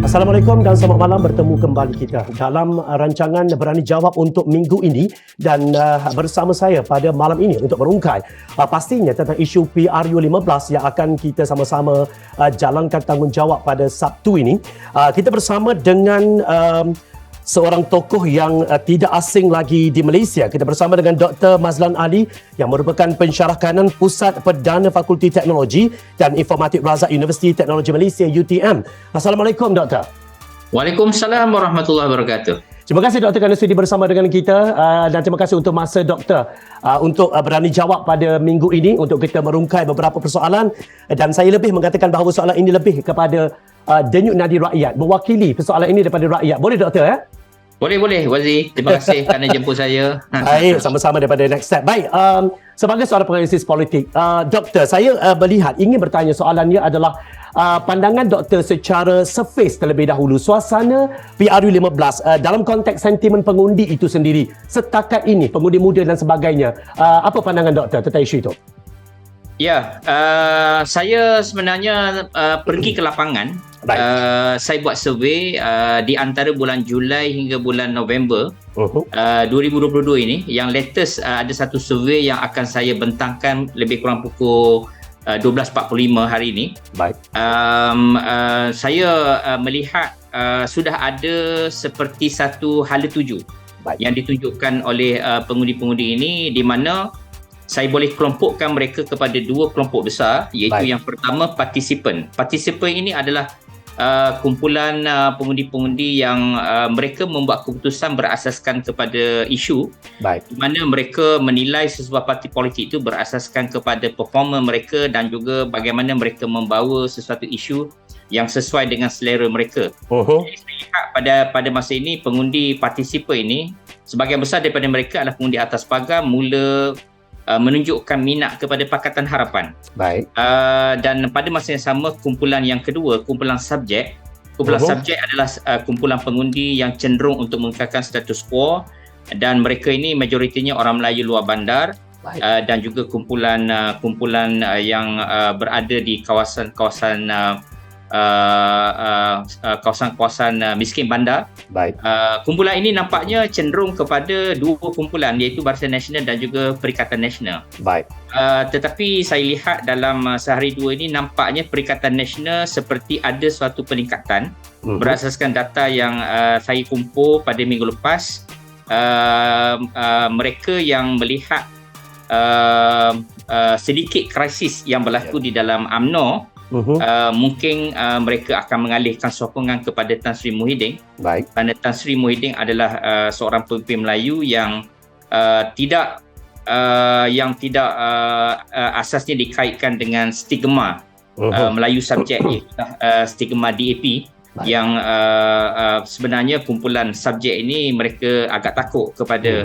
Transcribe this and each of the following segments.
Assalamualaikum dan selamat malam, bertemu kembali kita dalam rancangan Berani Jawab untuk minggu ini dan bersama saya pada malam ini untuk merungkai pastinya tentang isu PRU15 yang akan kita sama-sama jalankan tanggungjawab pada Sabtu ini. Kita bersama dengan seorang tokoh yang tidak asing lagi di Malaysia. Kita bersama dengan Dr. Mazlan Ali yang merupakan pensyarah kanan Pusat Perdana Fakulti Teknologi dan Informatik Razak Universiti Teknologi Malaysia UTM. Assalamualaikum Doktor. Waalaikumsalam warahmatullahi wabarakatuh. Terima kasih Doktor kerana sudi bersama dengan kita dan terima kasih untuk masa Doktor untuk berani jawab pada minggu ini untuk kita merungkai beberapa persoalan, dan saya lebih mengatakan bahawa soalan ini lebih kepada denyut nadi rakyat, mewakili persoalan ini daripada rakyat. Boleh Doktor ya? Boleh Wazi. Terima kasih kerana jemput saya. Baik, sama-sama daripada Next Step. Baik, sebagai seorang penganalisis politik, Doktor, saya melihat ingin bertanya, soalannya adalah pandangan Doktor secara surface terlebih dahulu, suasana PRU15 dalam konteks sentimen pengundi itu sendiri setakat ini, pengundi muda dan sebagainya. Apa pandangan Doktor tentang isu itu? Ya, saya sebenarnya pergi ke lapangan. Saya buat survey di antara bulan Julai hingga bulan November 2022 ini. Yang latest ada satu survey yang akan saya bentangkan lebih kurang pukul 12.45 hari ini. Baik. Saya melihat sudah ada seperti satu hala tuju yang ditunjukkan oleh pengundi-pengundi ini, di mana saya boleh kelompokkan mereka kepada dua kelompok besar, iaitu yang pertama partisipan. Partisipan ini adalah kumpulan pengundi-pengundi yang mereka membuat keputusan berasaskan kepada isu, di mana mereka menilai sesebuah parti politik itu berasaskan kepada performa mereka dan juga bagaimana mereka membawa sesuatu isu yang sesuai dengan selera mereka. Jadi saya lihat pada masa ini pengundi partisipan ini, sebahagian besar daripada mereka adalah pengundi atas pagar mula menunjukkan minat kepada Pakatan Harapan. Baik. Dan pada masa yang sama, kumpulan yang kedua, kumpulan subjek. Kumpulan subjek adalah kumpulan pengundi yang cenderung untuk mengekalkan status quo, dan mereka ini majoritinya orang Melayu luar bandar, dan juga kumpulan yang berada di kawasan-kawasan miskin bandar. Kumpulan ini nampaknya cenderung kepada dua kumpulan, iaitu Barisan Nasional dan juga Perikatan Nasional. Tetapi saya lihat dalam sehari dua ini, nampaknya Perikatan Nasional seperti ada suatu peningkatan berasaskan data yang saya kumpul pada minggu lepas. Mereka yang melihat sedikit krisis yang berlaku di dalam UMNO, mungkin mereka akan mengalihkan sokongan kepada Tan Sri Muhyiddin. Kerana Tan Sri Muhyiddin adalah seorang pemimpin Melayu yang tidak asasnya dikaitkan dengan stigma Melayu subjek, iaitu stigma DAP, yang sebenarnya kumpulan subjek ini mereka agak takut kepada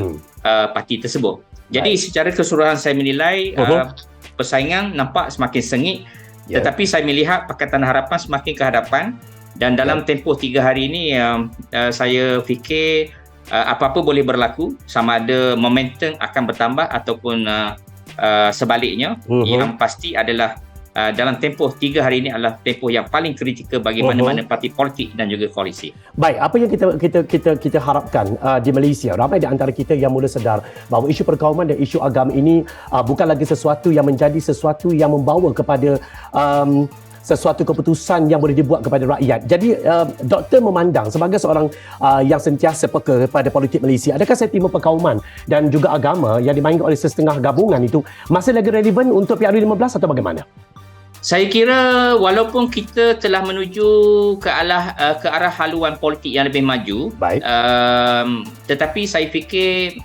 parti tersebut. Jadi secara keseluruhan saya menilai persaingan nampak semakin sengit. Tetapi saya melihat Pakatan Harapan semakin ke hadapan, dan dalam tempoh 3 hari ini saya fikir apa-apa boleh berlaku, sama ada momentum akan bertambah ataupun sebaliknya. Yang pasti adalah dalam tempoh 3 hari ini adalah tempoh yang paling kritikal bagi mana-mana parti politik dan juga koalisi. Baik, apa yang kita harapkan di Malaysia? Ramai di antara kita yang mula sedar bahawa isu perkauman dan isu agama ini bukan lagi sesuatu yang menjadi sesuatu yang membawa kepada sesuatu keputusan yang boleh dibuat kepada rakyat. Jadi Doktor memandang sebagai seorang yang sentiasa peka pada politik Malaysia, adakah sentimen perkauman dan juga agama yang dimainkan oleh setengah gabungan itu masih lagi relevan untuk PRU15 atau bagaimana? Saya kira walaupun kita telah menuju ke arah haluan politik yang lebih maju, tetapi saya fikir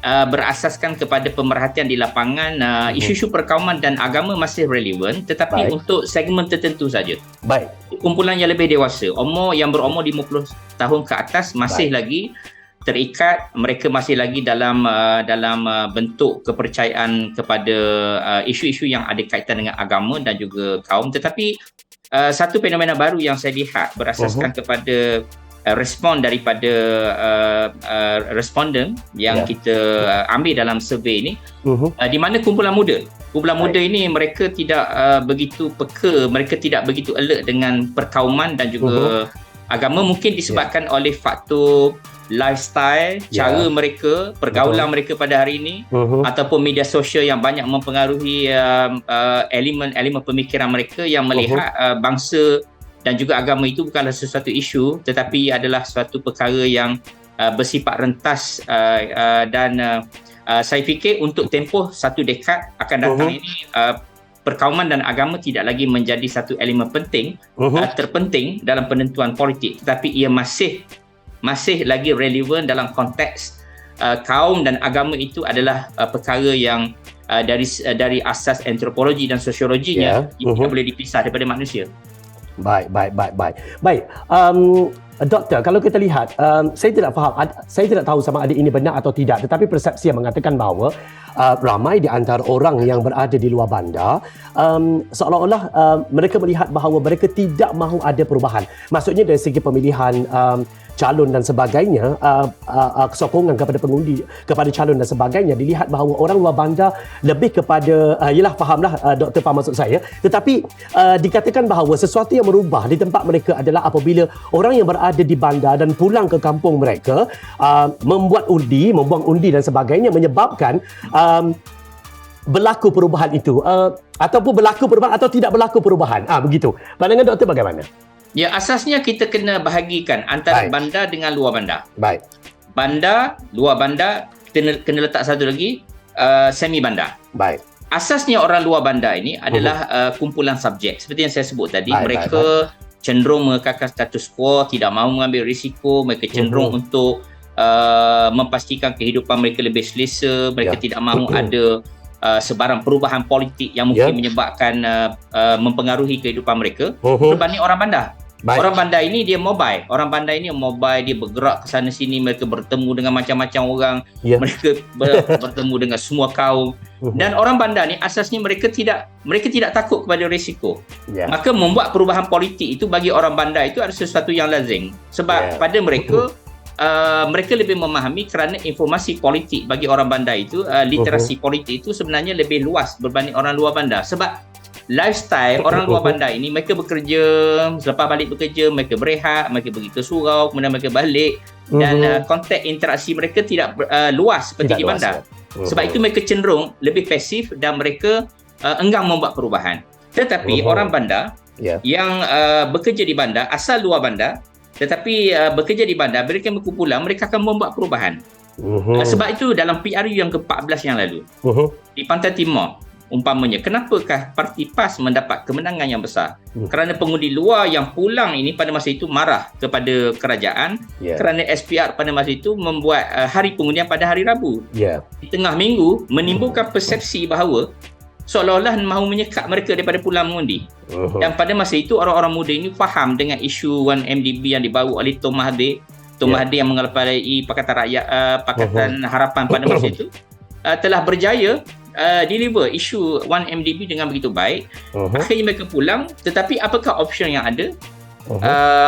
berasaskan kepada pemerhatian di lapangan, isu-isu perkauman dan agama masih relevan, tetapi untuk segmen tertentu saja. Kumpulan yang lebih dewasa, yang berumur 50 tahun ke atas masih lagi terikat, mereka masih lagi dalam bentuk kepercayaan kepada isu-isu yang ada kaitan dengan agama dan juga kaum. Tetapi satu fenomena baru yang saya lihat berasaskan kepada respon daripada responden yang kita ambil dalam survey ini, di mana kumpulan muda ini mereka tidak begitu peka, mereka tidak begitu alert dengan perkauman dan juga agama mungkin disebabkan oleh faktor lifestyle, cara mereka, pergaulan mereka pada hari ini, ataupun media sosial yang banyak mempengaruhi elemen pemikiran mereka yang melihat bangsa dan juga agama itu bukanlah sesuatu isu, tetapi adalah suatu perkara yang bersifat rentas dan saya fikir untuk tempoh satu dekad akan datang ini perkauman dan agama tidak lagi menjadi satu elemen penting terpenting dalam penentuan politik, tetapi ia masih lagi relevan dalam konteks kaum dan agama itu adalah perkara yang dari asas antropologi dan sosiologinya tidak boleh dipisah daripada manusia. Baik. Doktor, kalau kita lihat, saya tidak faham, saya tidak tahu sama ada ini benar atau tidak, tetapi persepsi yang mengatakan bahawa ramai di antara orang yang berada di luar bandar seolah-olah mereka melihat bahawa mereka tidak mahu ada perubahan. Maksudnya dari segi pemilihan calon dan sebagainya, kesokongan kepada pengundi, kepada calon dan sebagainya, dilihat bahawa orang luar bandar lebih kepada, yelah fahamlah doktor faham maksud saya, tetapi dikatakan bahawa sesuatu yang merubah di tempat mereka adalah apabila orang yang berada di bandar dan pulang ke kampung mereka membuang undi dan sebagainya, menyebabkan berlaku perubahan itu, ataupun berlaku perubahan atau tidak berlaku perubahan. Begitu. Pandangan doktor bagaimana? Ya, asasnya kita kena bahagikan antara bandar dengan luar bandar. Baik. Bandar, luar bandar, kena letak satu lagi, semi bandar. Baik. Asasnya orang luar bandar ini adalah kumpulan subjek. Seperti yang saya sebut tadi, mereka cenderung mengekalkan status quo, tidak mahu mengambil risiko, mereka cenderung untuk memastikan kehidupan mereka lebih selesa, mereka tidak mahu ada sebarang perubahan politik yang mungkin menyebabkan mempengaruhi kehidupan mereka berbanding orang bandar. Orang bandar ini dia mobile. Orang bandar ini mobile, dia bergerak ke sana sini, mereka bertemu dengan macam-macam orang, mereka bertemu dengan semua kaum. Dan orang bandar ni asasnya mereka tidak takut kepada risiko. Maka membuat perubahan politik itu bagi orang bandar itu adalah sesuatu yang lazim. Sebab pada mereka mereka lebih memahami kerana informasi politik bagi orang bandar itu, literasi politik itu sebenarnya lebih luas berbanding orang luar bandar. Sebab lifestyle orang luar bandar ini, mereka bekerja, selepas balik bekerja, mereka berehat, mereka pergi ke surau, kemudian mereka balik, dan konteks interaksi mereka tidak luas seperti di bandar. Sebab itu mereka cenderung lebih pasif dan mereka enggan membuat perubahan. Tetapi orang bandar yang bekerja di bandar, asal luar bandar, tetapi bekerja di bandar, mereka berkumpulan, mereka akan membuat perubahan. Sebab itu dalam PRU yang ke-14 yang lalu, di Pantai Timur, umpamanya, kenapakah Parti PAS mendapat kemenangan yang besar? Kerana pengundi luar yang pulang ini pada masa itu marah kepada kerajaan kerana SPR pada masa itu membuat hari pengundian pada hari Rabu. Di tengah minggu menimbulkan persepsi bahawa seolah-olah mahu menyekat mereka daripada pulang mengundi. Dan pada masa itu orang-orang muda ini faham dengan isu 1MDB yang dibawa oleh Tun Mahathir. Tun Mahathir yang mengepalai Pakatan Rakyat, Pakatan Harapan pada masa itu telah berjaya deliver isu 1MDB dengan begitu baik. Akhirnya mereka pulang, tetapi apakah option yang ada?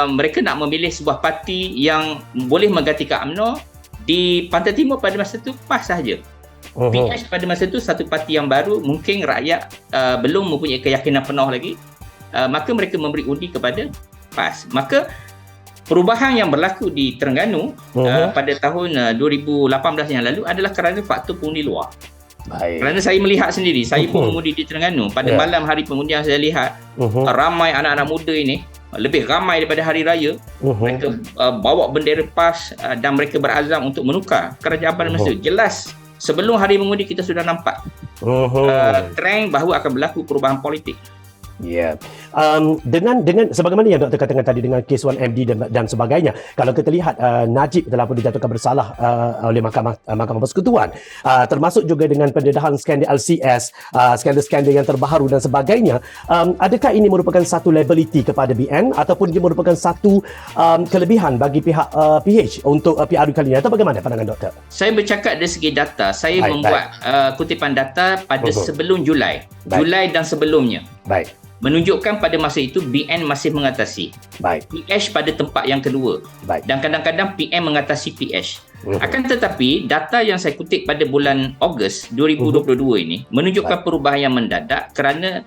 Mereka nak memilih sebuah parti yang boleh menggantikan UMNO. Di Pantai Timur pada masa itu PAS sahaja. PH pada masa itu satu parti yang baru, mungkin rakyat belum mempunyai keyakinan penuh lagi, maka mereka memberi undi kepada PAS. Maka perubahan yang berlaku di Terengganu pada tahun 2018 yang lalu adalah kerana faktor pengundi luar. Kerana saya melihat sendiri, saya pun mengundi di Terengganu. Pada malam hari pengundian saya lihat ramai anak-anak muda ini, lebih ramai daripada hari raya. Mereka bawa bendera PAS dan mereka berazam untuk menukar kerajaan pada masa itu. Jelas sebelum hari mengundi kita sudah nampak trend bahawa akan berlaku perubahan politik. Dengan sebagaimana yang doktor katakan tadi dengan kes 1MD dan sebagainya, kalau kita lihat Najib telah pun dijatuhkan bersalah oleh Mahkamah Persekutuan, termasuk juga dengan pendedahan skandal LCS, skandal-skandal yang terbaru dan sebagainya. Adakah ini merupakan satu liability kepada BN ataupun ia merupakan satu kelebihan bagi pihak PH untuk PRU kali ini, atau bagaimana pandangan doktor? Saya bercakap dari segi data. Saya membuat kutipan data pada sebelum Julai dan sebelumnya. Menunjukkan pada masa itu BN masih mengatasi. PH pada tempat yang kedua. Dan kadang-kadang PM mengatasi PH. Akan tetapi data yang saya kutip pada bulan Ogos 2022 ini menunjukkan perubahan yang mendadak kerana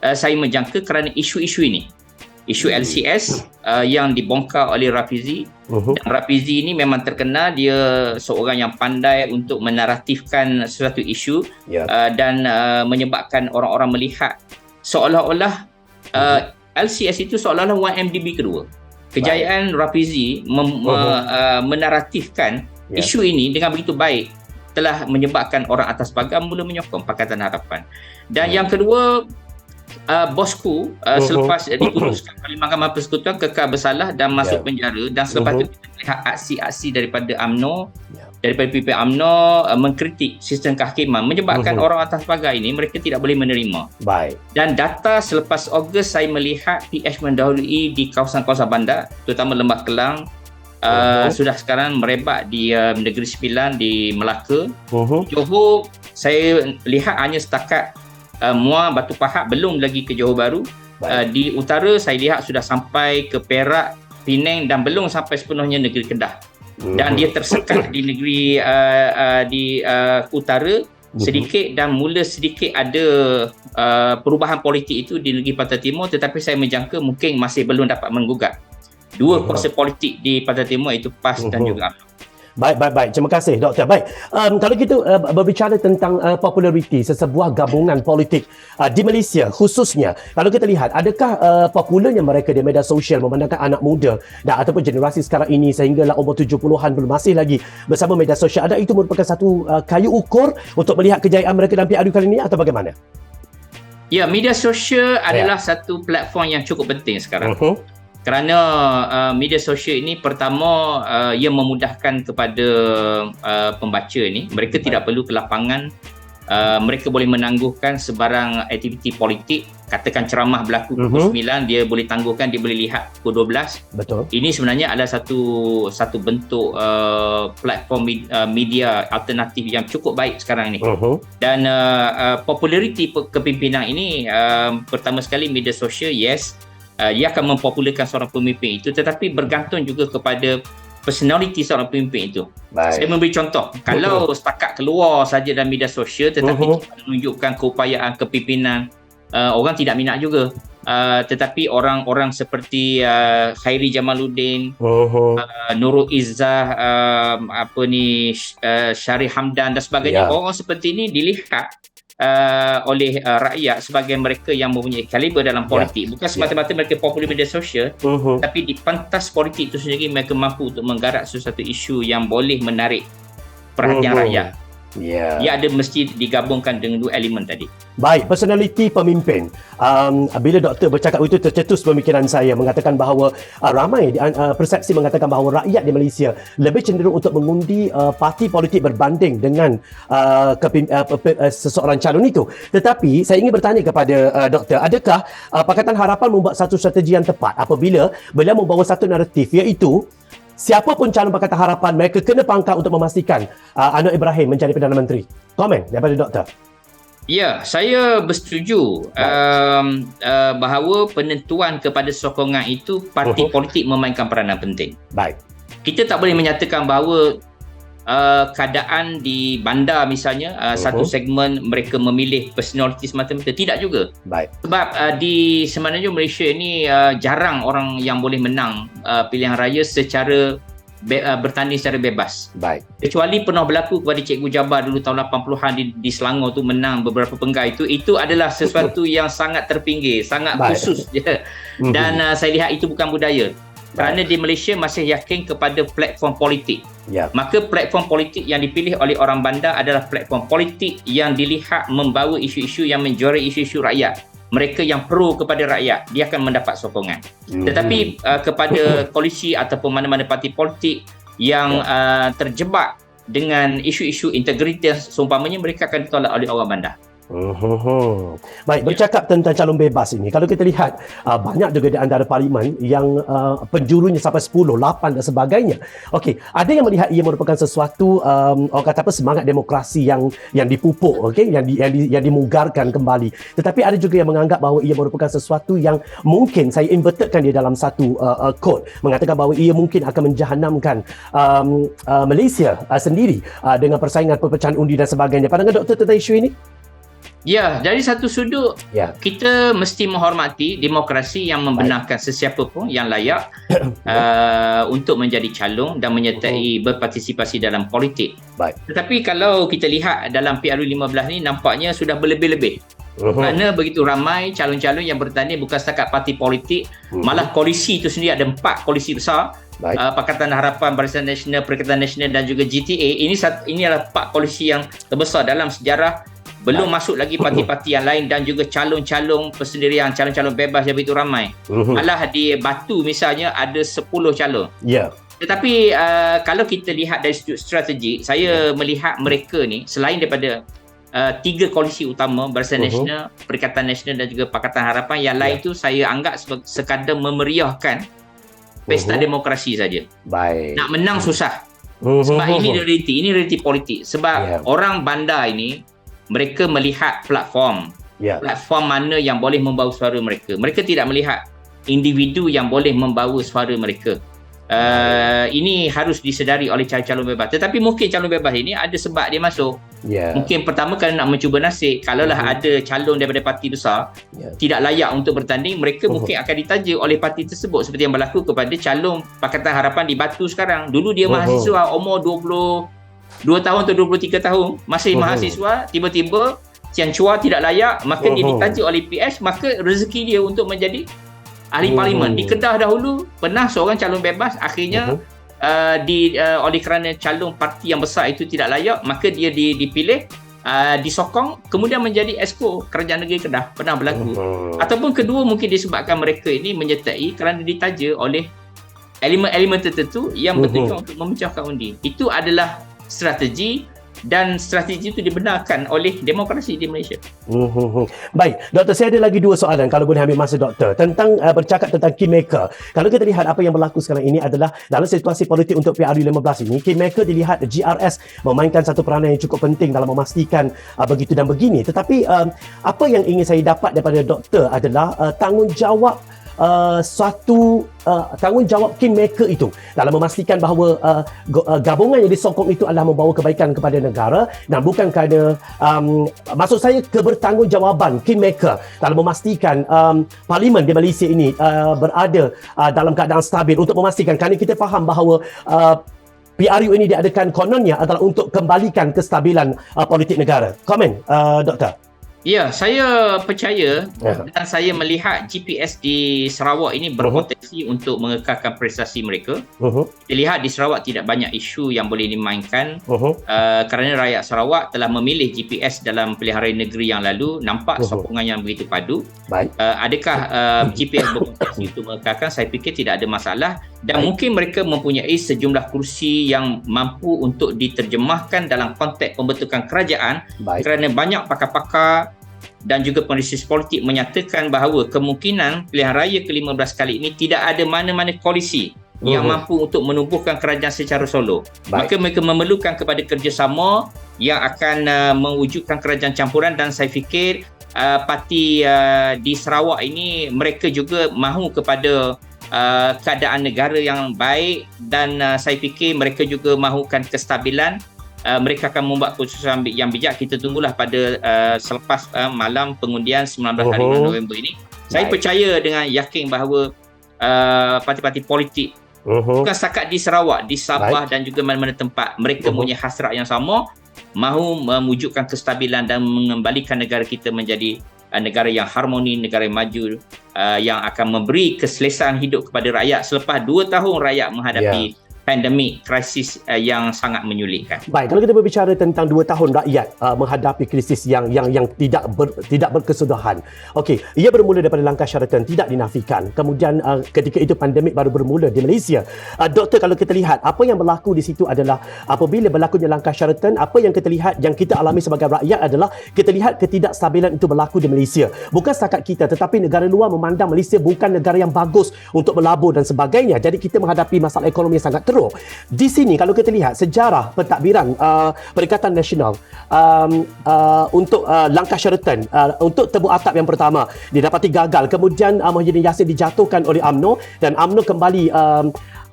saya menjangka kerana isu-isu ini. isu LCS yang dibongkar oleh Rafizi. Dan Rafizi ini memang terkenal dia seorang yang pandai untuk menaratifkan sesuatu isu dan menyebabkan orang-orang melihat seolah-olah LCS itu seolah-olah 1MDB kedua. Kejayaan Rafizi menaratifkan isu ini dengan begitu baik telah menyebabkan orang atas pagar mula menyokong Pakatan Harapan. Dan yang kedua, bosku selepas diputuskan oleh Mahkamah Persekutuan kekal bersalah dan masuk penjara, dan selepas itu kita melihat aksi-aksi daripada UMNO, daripada pimpinan UMNO mengkritik sistem kehakiman, menyebabkan orang atas pagar ini mereka tidak boleh menerima. Baik. Dan data selepas Ogos saya melihat PH mendahului di kawasan-kawasan bandar, terutama Lembah Kelang, sudah sekarang merebak di Negeri Sembilan di Melaka. Johor saya lihat hanya setakat Muar, Batu Pahat, belum lagi ke Johor Bahru. Di utara saya lihat sudah sampai ke Perak, Penang dan belum sampai sepenuhnya negeri Kedah. Dan dia tersekat di negeri di utara sedikit, dan mula sedikit ada perubahan politik itu di negeri Pantai Timur, tetapi saya menjangka mungkin masih belum dapat menggugat. Dua kuasa politik di Pantai Timur itu PAS dan juga UMNO. Baik. Terima kasih, Doktor. Baik, kalau kita berbicara tentang populariti sesebuah gabungan politik di Malaysia khususnya, kalau kita lihat, adakah popularnya mereka di media sosial memandangkan anak muda dan ataupun generasi sekarang ini sehinggalah umur 70-an belum masih lagi bersama media sosial, ada itu merupakan satu kayu ukur untuk melihat kejayaan mereka dalam PRU kali ini atau bagaimana? Ya, media sosial adalah satu platform yang cukup penting sekarang. Kerana media sosial ini pertama ia memudahkan kepada pembaca ini, mereka tidak perlu ke lapangan, mereka boleh menangguhkan sebarang aktiviti politik, katakan ceramah berlaku pukul 9, dia boleh tangguhkan, dia boleh lihat pukul 12. Betul. Ini sebenarnya adalah satu bentuk platform media alternatif yang cukup baik sekarang ni. Dan populariti kepimpinan ini, pertama sekali media sosial, yes, ia akan mempopularkan seorang pemimpin itu, tetapi bergantung juga kepada personality seorang pemimpin itu. Saya memberi contoh, kalau setakat keluar saja dalam media sosial tetapi tidak menunjukkan keupayaan kepimpinan, orang tidak minat juga. Tetapi orang-orang seperti Khairi Jamaluddin, Nurul Izzah, Syarif Hamdan dan sebagainya, orang seperti ini dilihat oleh rakyat sebagai mereka yang mempunyai kaliber dalam politik. Bukan semata-mata mereka popular media sosial, tapi di pentas politik itu sendiri mereka mampu untuk menggarap sesuatu isu yang boleh menarik perhatian rakyat. Dia ada mesti digabungkan dengan dua elemen tadi. Baik, personaliti pemimpin. Bila doktor bercakap itu, tercetus pemikiran saya mengatakan bahawa ramai persepsi mengatakan bahawa rakyat di Malaysia lebih cenderung untuk mengundi parti politik berbanding dengan seseorang calon itu. Tetapi saya ingin bertanya kepada doktor, adakah Pakatan Harapan membuat satu strategi yang tepat apabila beliau membawa satu naratif, iaitu siapa pun calon Pakatan Harapan, mereka kena pangkat untuk memastikan Anwar Ibrahim menjadi Perdana Menteri? Komen daripada doktor. Ya, saya bersetuju bahawa penentuan kepada sokongan itu parti politik memainkan peranan penting. Baik. Kita tak boleh menyatakan bahawa keadaan di bandar misalnya, satu segmen mereka memilih personality semata-mata. Tidak juga. Baik. Sebab di semenanjung Malaysia ini jarang orang yang boleh menang pilihan raya secara bertanding secara bebas. Baik. Kecuali pernah berlaku kepada Cikgu Jabar dulu tahun 80-an di Selangor tu, menang beberapa penggai itu adalah sesuatu yang sangat terpinggir, sangat khusus je. Dan saya lihat itu bukan budaya. Kerana di Malaysia masih yakin kepada platform politik. Maka platform politik yang dipilih oleh orang bandar adalah platform politik yang dilihat membawa isu-isu yang menjuarai isu-isu rakyat. Mereka yang pro kepada rakyat, dia akan mendapat sokongan. Tetapi kepada koalisi ataupun mana-mana parti politik yang terjebak dengan isu-isu integritas seumpamanya, mereka akan ditolak oleh orang bandar. Baik, bercakap tentang calon bebas ini, kalau kita lihat banyak juga di antara parlimen yang penjurunya sampai 10, 8 dan sebagainya. Okey, ada yang melihat ia merupakan sesuatu orang kata semangat demokrasi yang dipupuk, yang dimugarkan kembali. Tetapi ada juga yang menganggap bahawa ia merupakan sesuatu yang mungkin saya invertedkan dia dalam satu quote, mengatakan bahawa ia mungkin akan menjahanamkan Malaysia sendiri dengan persaingan perpecahan undi dan sebagainya. Pandangan doktor tentang isu ini? Ya, dari satu sudut Ya. kita mesti menghormati demokrasi yang membenarkan sesiapa pun yang layak untuk menjadi calon dan menyertai berpartisipasi dalam politik. Baik. Tetapi kalau kita lihat dalam PRU15 ni nampaknya sudah berlebih-lebih. Kerana begitu ramai calon-calon yang bertanding bukan setakat parti politik, malah koalisi itu sendiri ada 4 koalisi besar. Pakatan Harapan, Barisan Nasional, Perikatan Nasional dan juga GTA. Ini adalah 4 koalisi yang terbesar dalam sejarah. Belum masuk lagi parti-parti yang lain dan juga calon-calon persendirian, calon-calon bebas yang begitu ramai. Alah di Batu misalnya ada 10 calon. Ya. Tetapi kalau kita lihat dari sudut strategi, saya melihat mereka ni selain daripada 3 koalisi utama, Barisan Nasional, Perikatan Nasional dan juga Pakatan Harapan, yang lain tu saya anggap sekadar memeriahkan pesta demokrasi saja. Baik. Nak menang susah. Sebab ini realiti politik. Sebab orang bandar ini mereka melihat platform mana yang boleh membawa suara mereka. Mereka tidak melihat individu yang boleh membawa suara mereka. Ini harus disedari oleh calon bebas. Tetapi mungkin calon bebas ini ada sebab dia masuk. Mungkin pertama kerana nak mencuba nasib. Kalaulah ada calon daripada parti besar tidak layak untuk bertanding, mereka mungkin akan ditaja oleh parti tersebut, seperti yang berlaku kepada calon Pakatan Harapan di Batu sekarang. Dulu dia mahasiswa umur 22 tahun atau 23 tahun, masih mahasiswa, tiba-tiba Sian Chua tidak layak, maka dia ditaja oleh PS, maka rezeki dia untuk menjadi ahli parlimen. Di Kedah dahulu pernah seorang calon bebas, akhirnya oleh kerana calon parti yang besar itu tidak layak, maka dia dipilih, disokong, kemudian menjadi Exco Kerajaan Negeri Kedah. Pernah berlaku. Ataupun kedua, mungkin disebabkan mereka ini menyertai kerana ditaja oleh elemen-elemen tertentu yang bertujuan untuk memecahkan undi. Itu adalah strategi, dan strategi itu dibenarkan oleh demokrasi di Malaysia. Baik, Doktor, saya ada lagi 2 soalan kalau boleh ambil masa Doktor. Tentang bercakap tentang Kingmaker. Kalau kita lihat apa yang berlaku sekarang ini adalah dalam situasi politik untuk PRU15 ini, Kingmaker dilihat GRS memainkan satu peranan yang cukup penting dalam memastikan begitu dan begini. Tetapi apa yang ingin saya dapat daripada Doktor adalah tanggungjawab tanggungjawab Kingmaker itu dalam memastikan bahawa gabungan yang disokong itu adalah membawa kebaikan kepada negara, dan bukan kerana maksud saya kebertanggungjawab Kingmaker dalam memastikan parlimen di Malaysia ini berada dalam keadaan stabil, untuk memastikan, kerana kita faham bahawa PRU ini diadakan kononnya adalah untuk kembalikan kestabilan politik negara. Komen Doktor. Ya, saya percaya dan saya melihat GPS di Sarawak ini berpotensi untuk mengekalkan prestasi mereka. Kita lihat di Sarawak tidak banyak isu yang boleh dimainkan kerana rakyat Sarawak telah memilih GPS dalam pilihan raya negeri yang lalu. Nampak sokongan yang begitu padu. Adakah GPS berpotensi untuk mengekalkan? Saya fikir tidak ada masalah, dan mungkin mereka mempunyai sejumlah kursi yang mampu untuk diterjemahkan dalam konteks pembentukan kerajaan, kerana banyak pakar-pakar dan juga penalisis politik menyatakan bahawa kemungkinan pilihan raya ke-15 kali ini tidak ada mana-mana koalisi yang mampu untuk menumbuhkan kerajaan secara solo. Maka mereka memerlukan kepada kerjasama yang akan mewujudkan kerajaan campuran, dan saya fikir parti di Sarawak ini mereka juga mahu kepada keadaan negara yang baik, dan saya fikir mereka juga mahukan kestabilan. Mereka akan membuat keputusan yang bijak. Kita tunggulah pada selepas malam pengundian 19 hari November ini. Saya percaya dengan yakin bahawa parti-parti politik bukan setakat di Sarawak, di Sabah dan juga mana-mana tempat, mereka punya hasrat yang sama, mahu mewujudkan kestabilan dan mengembalikan negara kita menjadi negara yang harmoni, negara yang maju, yang akan memberi keselesaan hidup kepada rakyat selepas 2 tahun rakyat menghadapi pandemik, krisis yang sangat menyulitkan. Baik, kalau kita berbicara tentang 2 tahun rakyat menghadapi krisis yang tidak berkesudahan. Okey, ia bermula daripada langkah syaratan tidak dinafikan. Kemudian ketika itu pandemik baru bermula di Malaysia. Doktor, kalau kita lihat apa yang berlaku di situ adalah apabila berlakunya langkah syaratan, apa yang kita lihat, yang kita alami sebagai rakyat adalah kita lihat ketidakstabilan itu berlaku di Malaysia. Bukan setakat kita, tetapi negara luar memandang Malaysia bukan negara yang bagus untuk melabur dan sebagainya. Jadi kita menghadapi masalah ekonomi yang sangat teruk. Di sini kalau kita lihat sejarah pentadbiran Perikatan Nasional untuk langkah syaratan untuk tebuk atap yang pertama didapati gagal. Kemudian Muhyiddin Yassin dijatuhkan oleh UMNO, dan UMNO kembali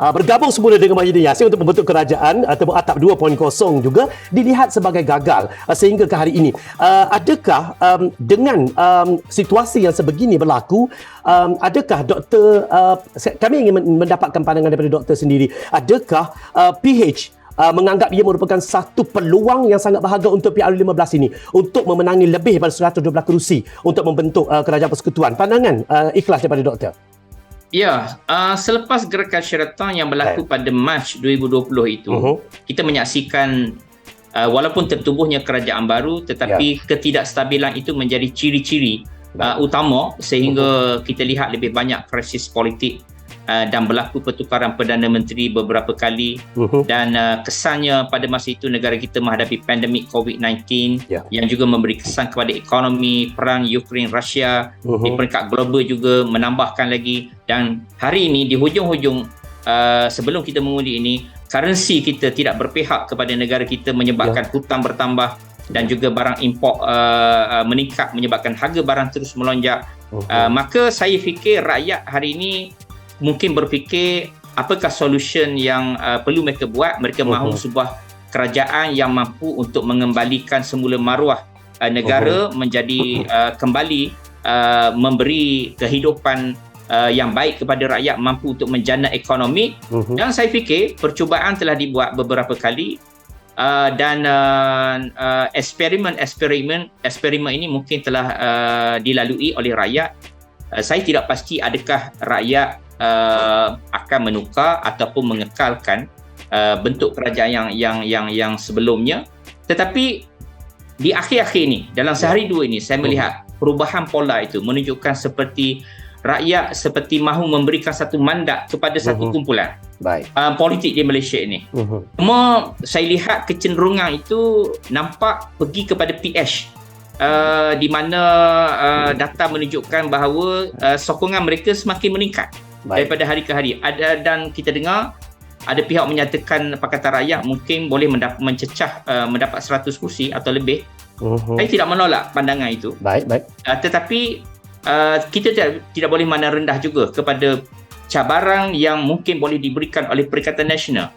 bergabung semula dengan Mahyudin Yassin untuk membentuk kerajaan Tebuk Atap 2.0 juga dilihat sebagai gagal sehingga ke hari ini. Adakah dengan situasi yang sebegini berlaku, adakah doktor, kami ingin mendapatkan pandangan daripada doktor sendiri, adakah PH menganggap ia merupakan satu peluang yang sangat berharga untuk PRU15 ini untuk memenangi lebih daripada 112 kerusi untuk membentuk kerajaan persekutuan? Pandangan ikhlas daripada doktor. Ya, selepas gerakan Sheraton yang berlaku pada Mac 2020 itu, kita menyaksikan walaupun tertubuhnya kerajaan baru, tetapi ketidakstabilan itu menjadi ciri-ciri utama sehingga kita lihat lebih banyak krisis politik dan berlaku pertukaran Perdana Menteri beberapa kali dan kesannya pada masa itu negara kita menghadapi pandemik COVID-19 yang juga memberi kesan kepada ekonomi, perang Ukraine Rusia di peringkat global juga menambahkan lagi. Dan hari ini di hujung-hujung sebelum kita mengundi ini, currency kita tidak berpihak kepada negara kita menyebabkan hutang bertambah dan juga barang import meningkat menyebabkan harga barang terus melonjak. Maka saya fikir rakyat hari ini mungkin berfikir apakah solution yang perlu mereka buat. Mereka mahu sebuah kerajaan yang mampu untuk mengembalikan semula maruah negara menjadi kembali memberi kehidupan yang baik kepada rakyat, mampu untuk menjana ekonomi. Dan saya fikir percubaan telah dibuat beberapa kali dan eksperimen ini mungkin telah dilalui oleh rakyat. Saya tidak pasti adakah rakyat akan menukar ataupun mengekalkan bentuk kerajaan yang sebelumnya. Tetapi di akhir-akhir ini, dalam sehari dua ini, saya melihat perubahan pola itu menunjukkan seperti rakyat seperti mahu memberikan satu mandat kepada satu kumpulan politik di Malaysia ini. Cuma saya lihat kecenderungan itu nampak pergi kepada PH, di mana data menunjukkan bahawa sokongan mereka semakin meningkat daripada hari ke hari. Dan kita dengar ada pihak menyatakan Pakatan Rakyat mungkin boleh mencecah mendapat 100 kursi atau lebih. Saya tidak menolak pandangan itu. Tetapi kita tidak boleh mana rendah juga kepada cabaran yang mungkin boleh diberikan oleh Perikatan Nasional.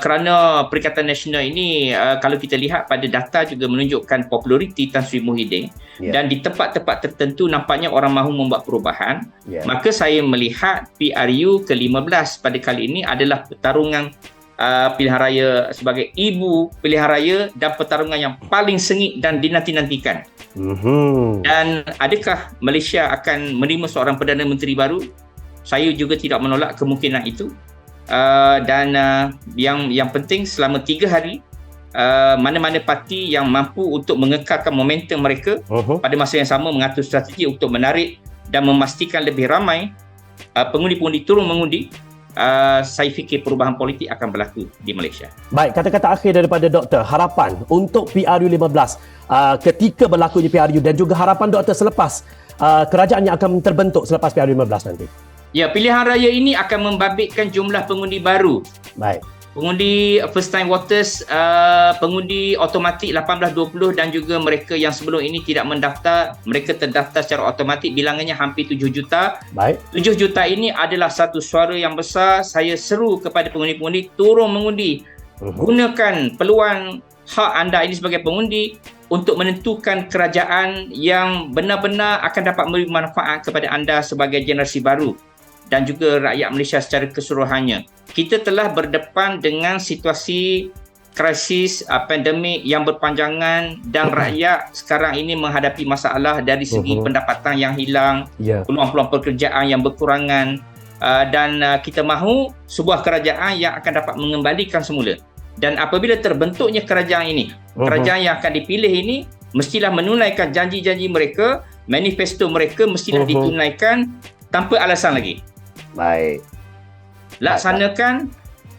Kerana Perikatan Nasional ini kalau kita lihat pada data juga menunjukkan populariti Tan Sri Muhyiddin, dan di tempat-tempat tertentu nampaknya orang mahu membuat perubahan. Maka saya melihat PRU ke-15 pada kali ini adalah pertarungan pilihan raya sebagai ibu pilihan raya dan pertarungan yang paling sengit dan dinanti-nantikan. Dan adakah Malaysia akan menerima seorang Perdana Menteri baru? Saya juga tidak menolak kemungkinan itu. Dan yang penting selama 3 hari mana-mana parti yang mampu untuk mengekalkan momentum mereka pada masa yang sama mengatur strategi untuk menarik dan memastikan lebih ramai pengundi-pengundi turun mengundi, saya fikir perubahan politik akan berlaku di Malaysia. Baik, kata-kata akhir daripada doktor, harapan untuk PRU15 ketika berlakunya PRU dan juga harapan doktor selepas kerajaan yang akan terbentuk selepas PRU15 nanti. Ya, pilihan raya ini akan membabitkan jumlah pengundi baru. Pengundi first time voters, pengundi automatik 18-20 dan juga mereka yang sebelum ini tidak mendaftar, mereka terdaftar secara automatik, bilangannya hampir 7 juta. 7 juta ini adalah satu suara yang besar. Saya seru kepada pengundi-pengundi turun mengundi. Gunakan peluang hak anda ini sebagai pengundi untuk menentukan kerajaan yang benar-benar akan dapat memberi manfaat kepada anda sebagai generasi baru dan juga rakyat Malaysia secara keseluruhannya. Kita telah berdepan dengan situasi krisis pandemik yang berpanjangan dan rakyat sekarang ini menghadapi masalah dari segi pendapatan yang hilang, peluang-peluang pekerjaan yang berkurangan, dan kita mahu sebuah kerajaan yang akan dapat mengembalikan semula. Dan apabila terbentuknya kerajaan ini, kerajaan yang akan dipilih ini mestilah menunaikan janji-janji mereka, manifesto mereka mestilah ditunaikan tanpa alasan lagi. Laksanakan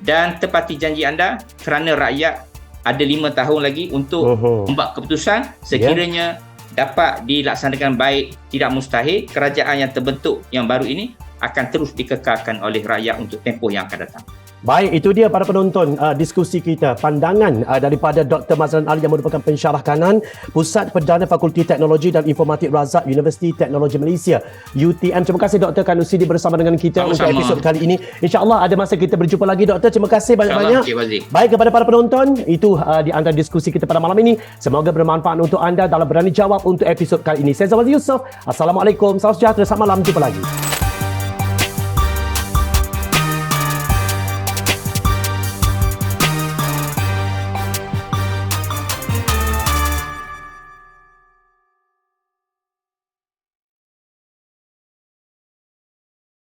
dan tepati janji anda kerana rakyat ada 5 tahun lagi untuk membuat keputusan. Sekiranya dapat dilaksanakan baik, tidak mustahil kerajaan yang terbentuk yang baru ini akan terus dikekalkan oleh rakyat untuk tempoh yang akan datang. Baik, itu dia para penonton diskusi kita. Pandangan daripada Dr. Mazlan Ali yang merupakan pensyarah kanan Pusat Perdana Fakulti Teknologi dan Informatik Razak Universiti Teknologi Malaysia UTM. Terima kasih Dr. kerana sudi bersama dengan kita untuk episod kali ini. InsyaAllah ada masa kita berjumpa lagi Dr. Terima kasih banyak-banyak. Baik, kepada para penonton, itu di antara diskusi kita pada malam ini. Semoga bermanfaat untuk anda dalam berani jawab untuk episod kali ini. Saya Zawal Yusof. Assalamualaikum. Salam sejahtera. Selamat malam. Jumpa lagi.